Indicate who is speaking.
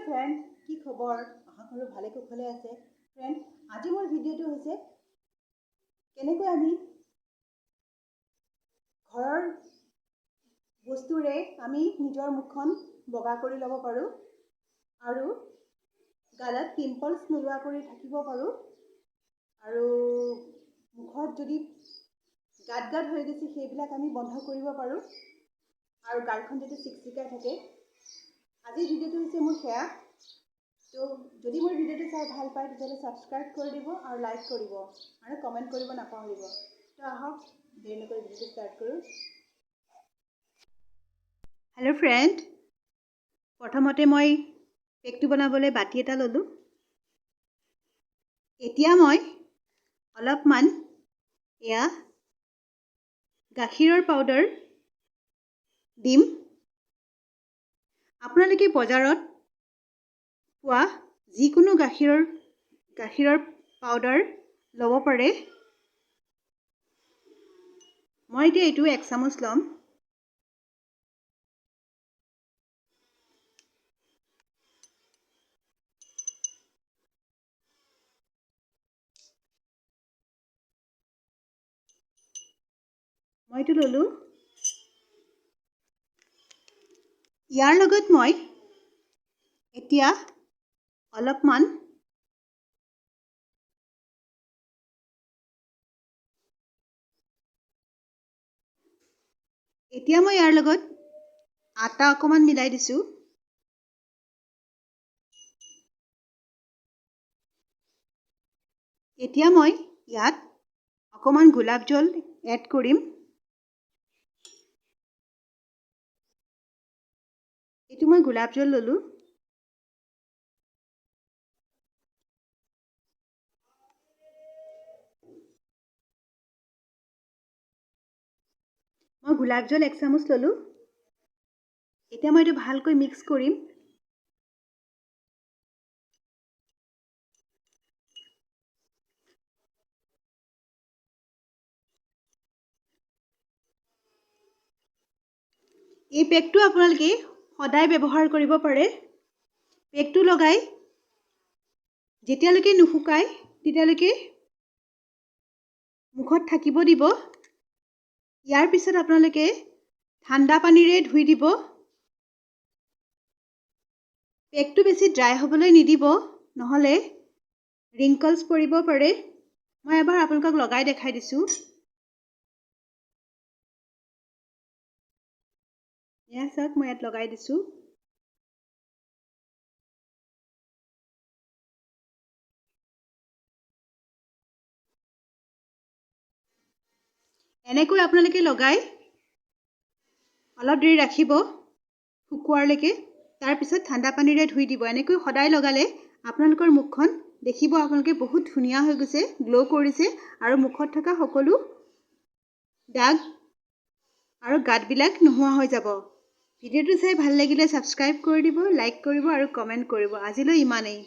Speaker 1: Friend, কি খবৰ? আশা কৰোঁ ভালে কুশলে আছে। ফ্ৰেণ্ড, আজি মোৰ ভিডিঅ'টো হৈছে কেনেকৈ আমি ঘৰৰ বস্তুৰে আমি নিজৰ মুখখন বগা কৰি ল'ব পাৰোঁ আৰু গালত পিম্পলছ নোলোৱা কৰি থাকিব পাৰোঁ আৰু মুখত যদি গাঁত হৈ গৈছে সেইবিলাক আমি বন্ধ কৰিব পাৰোঁ আৰু গালখন যদি চিকচিকাই থাকে। আজিৰ ভিডিঅ'টো হৈছে মোৰ সেয়া। তো যদি মোৰ ভিডিঅ'টো চাই ভাল পায় তেতিয়াহ'লে ছাবস্ক্ৰাইব কৰি দিব আৰু লাইক কৰিব আৰু কমেণ্ট কৰিব নাপাহৰিব। তো আহক দেৰি নকৰি ভিডিঅ'টো ষ্টাৰ্ট কৰোঁ। হেল্ল' ফ্ৰেণ্ড, প্ৰথমতে মই কেকটো বনাবলৈ বাতি এটা ল'লোঁ। এতিয়া মই অলপমান এয়া গাখীৰৰ পাউডাৰ দিম। আপোনালোকে বজাৰত পোৱা যিকোনো গাখীৰৰ পাউডাৰ ল'ব পাৰে। মই এতিয়া এইটো 1 চামুচ ল'ম। মই এইটো ল'লোঁ। ইয়াৰ লগত মই এতিয়া অলপমান আটা অকণমান মিলাই দিছোঁ। এতিয়া মই ইয়াত অকণমান গোলাপ জল এড কৰিম। এইটো মই গোলাপ জল ল'লোঁ। মই গোলাপ জল 1 চামুচ ল'লোঁ। এতিয়া মই এইটো ভালকৈ মিক্স কৰিম। এই পেকটো আপোনালোকে সদায় ব্যৱহাৰ কৰিব পাৰে। পেকটো লগাই যেতিয়ালৈকে নুশুকায় তেতিয়ালৈকে মুখত থাকিব দিব। ইয়াৰ পিছত আপোনালোকে ঠাণ্ডা পানীৰে ধুই দিব। পেকটো বেছি ড্ৰাই হ'বলৈ নিদিব, নহ'লে ৰিংকলছ পৰিব পাৰে। মই এবাৰ আপোনালোকক লগাই দেখাই দিছোঁ। এয়া চাওক, মই ইয়াত লগাই দিছোঁ। এনেকৈ আপোনালোকে লগাই অলপ দেৰি ৰাখিব শুকুৱাৰলৈকে। তাৰপিছত ঠাণ্ডা পানীৰে ধুই দিব। এনেকৈ সদায় লগালে আপোনালোকৰ মুখখন দেখিব আপোনালোকে বহুত ধুনীয়া হৈ গৈছে, গ্ল' কৰিছে আৰু মুখত থকা সকলো দাগ আৰু গাঁতবিলাক নোহোৱা হৈ যাব। ভিডিঅ'টো চাই ভাল লাগিলে ছাবস্ক্ৰাইব কৰি দিব, লাইক কৰিব আৰু কমেণ্ট কৰিব। আজিলৈ ইমানেই।